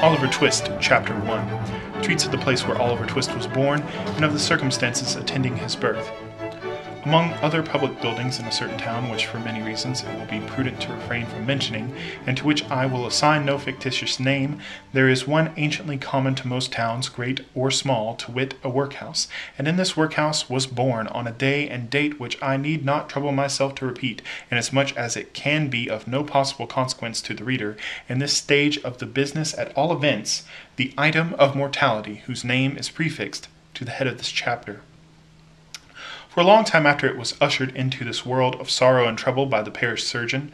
Oliver Twist, Chapter 1, treats of the place where Oliver Twist was born and of the circumstances attending his birth. Among other public buildings in a certain town, which for many reasons it will be prudent to refrain from mentioning, and to which I will assign no fictitious name, there is one anciently common to most towns, great or small, to wit, a workhouse. And in this workhouse was born, on a day and date which I need not trouble myself to repeat, inasmuch as it can be of no possible consequence to the reader, in this stage of the business at all events, the item of mortality, whose name is prefixed to the head of this chapter. For a long time after it was ushered into this world of sorrow and trouble by the parish surgeon,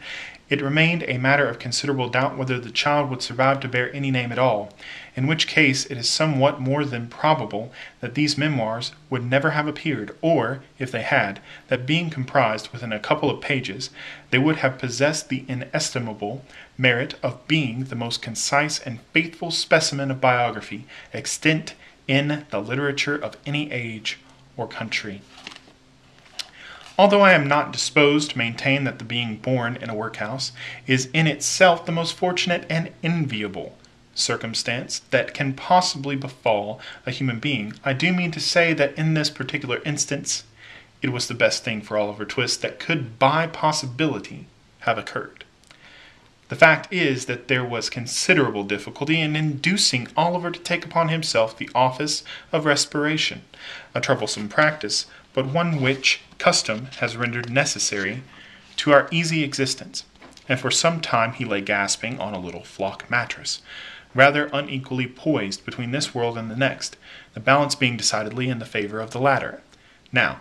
it remained a matter of considerable doubt whether the child would survive to bear any name at all, in which case it is somewhat more than probable that these memoirs would never have appeared, or, if they had, that being comprised within a couple of pages, they would have possessed the inestimable merit of being the most concise and faithful specimen of biography extant in the literature of any age or country. Although I am not disposed to maintain that the being born in a workhouse is in itself the most fortunate and enviable circumstance that can possibly befall a human being, I do mean to say that in this particular instance it was the best thing for Oliver Twist that could by possibility have occurred. The fact is that there was considerable difficulty in inducing Oliver to take upon himself the office of respiration, a troublesome practice, but one which custom has rendered necessary to our easy existence, and for some time he lay gasping on a little flock mattress, rather unequally poised between this world and the next, the balance being decidedly in the favor of the latter. Now,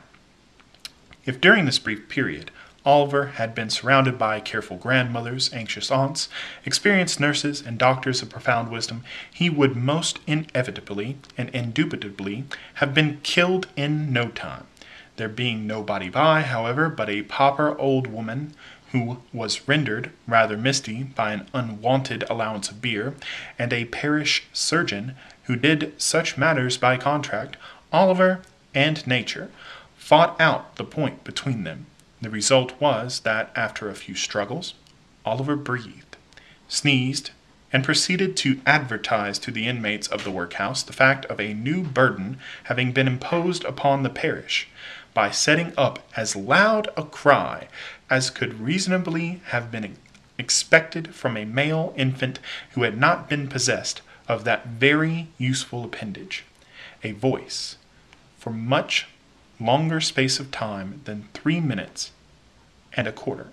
if during this brief period Oliver had been surrounded by careful grandmothers, anxious aunts, experienced nurses, and doctors of profound wisdom, he would most inevitably and indubitably have been killed in no time. There being nobody by, however, but a pauper old woman, who was rendered rather misty by an unwonted allowance of beer, and a parish surgeon, who did such matters by contract, Oliver and nature fought out the point between them. The result was that, after a few struggles, Oliver breathed, sneezed, and proceeded to advertise to the inmates of the workhouse the fact of a new burden having been imposed upon the parish, by setting up as loud a cry as could reasonably have been expected from a male infant who had not been possessed of that very useful appendage, a voice, for much longer space of time than 3 minutes and a quarter.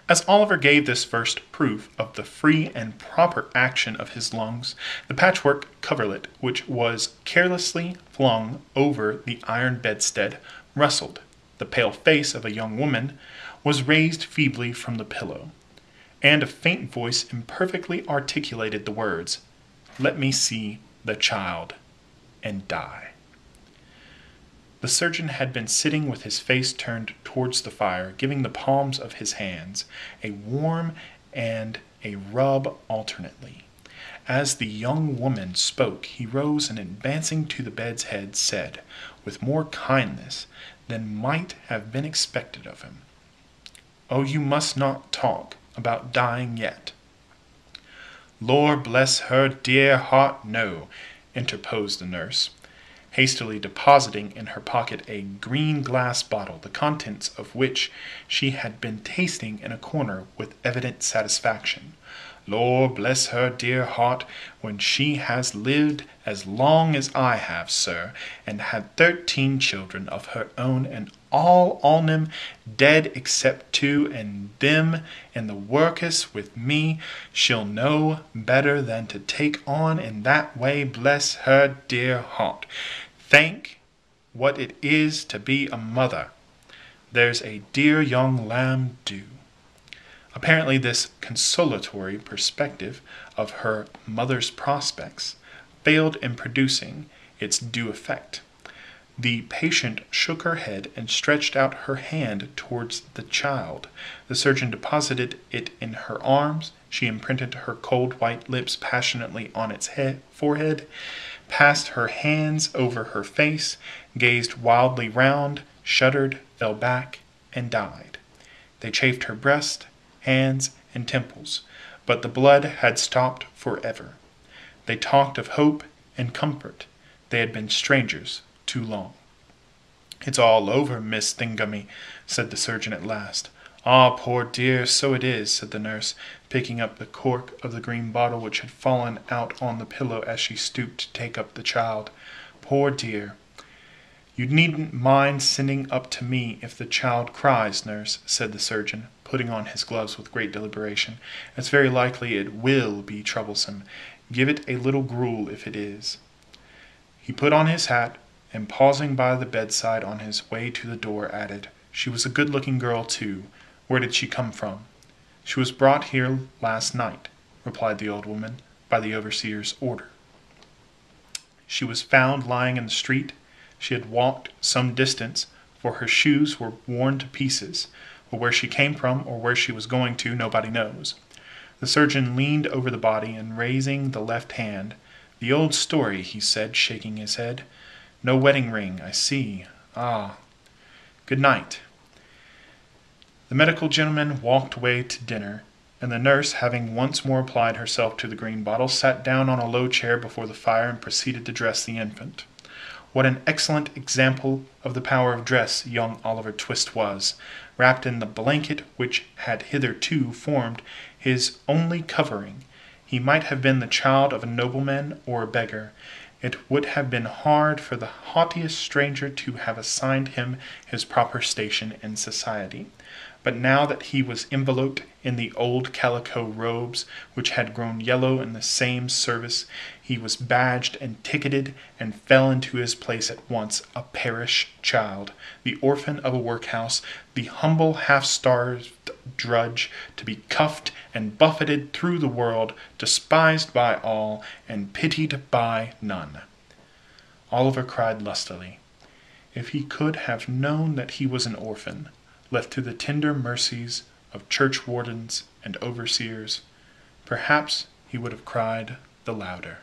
As Oliver gave this first proof of the free and proper action of his lungs, the patchwork coverlet, which was carelessly flung over the iron bedstead, rustled. The pale face of a young woman was raised feebly from the pillow, and a faint voice imperfectly articulated the words, "Let me see the child and die." The surgeon had been sitting with his face turned towards the fire, giving the palms of his hands a warm and a rub alternately. As the young woman spoke, he rose and advancing to the bed's head, said, with more kindness than might have been expected of him, "Oh, you must not talk about dying yet." "Lord bless her dear heart, no," interposed the nurse, hastily depositing in her pocket a green glass bottle, the contents of which she had been tasting in a corner with evident satisfaction. "Lord bless her dear heart, when she has lived as long as I have, sir, and had 13 children of her own, and all on 'em dead except 2, and them in the workus with me, she'll know better than to take on in that way, bless her dear heart. Think what it is to be a mother. There's a dear young lamb due." Apparently this consolatory perspective of her mother's prospects failed in producing its due effect. The patient shook her head and stretched out her hand towards the child. The surgeon deposited it in her arms. She imprinted her cold white lips passionately on its forehead, passed her hands over her face, gazed wildly round, shuddered, fell back, and died. They chafed her breast, hands, and temples, but the blood had stopped forever. They talked of hope and comfort. They had been strangers too long. "It's all over, Miss Thingummy," said the surgeon at last. "Ah, poor dear, so it is," said the nurse, picking up the cork of the green bottle which had fallen out on the pillow as she stooped to take up the child. "Poor dear." "You needn't mind sending up to me if the child cries, nurse," said the surgeon, putting on his gloves with great deliberation. "It's very likely it will be troublesome. Give it a little gruel if it is." He put on his hat, and pausing by the bedside on his way to the door, added, "She was a good-looking girl, too. Where did she come from?" "She was brought here last night," replied the old woman, "by the overseer's order. She was found lying in the street. She had walked some distance, for her shoes were worn to pieces, but where she came from or where she was going to, nobody knows." The surgeon leaned over the body, and raising the left hand, "The old story," he said, shaking his head. "No wedding ring, I see. Ah. Good night." The medical gentleman walked away to dinner, and the nurse, having once more applied herself to the green bottle, sat down on a low chair before the fire and proceeded to dress the infant. What an excellent example of the power of dress young Oliver Twist was! Wrapped in the blanket which had hitherto formed his only covering, he might have been the child of a nobleman or a beggar. It would have been hard for the haughtiest stranger to have assigned him his proper station in society. But now that he was enveloped in the old calico robes, which had grown yellow in the same service, he was badged and ticketed, and fell into his place at once, a parish child, the orphan of a workhouse, the humble half-starved drudge, to be cuffed and buffeted through the world, despised by all, and pitied by none. Oliver cried lustily. If he could have known that he was an orphan, left to the tender mercies of churchwardens and overseers, perhaps he would have cried the louder.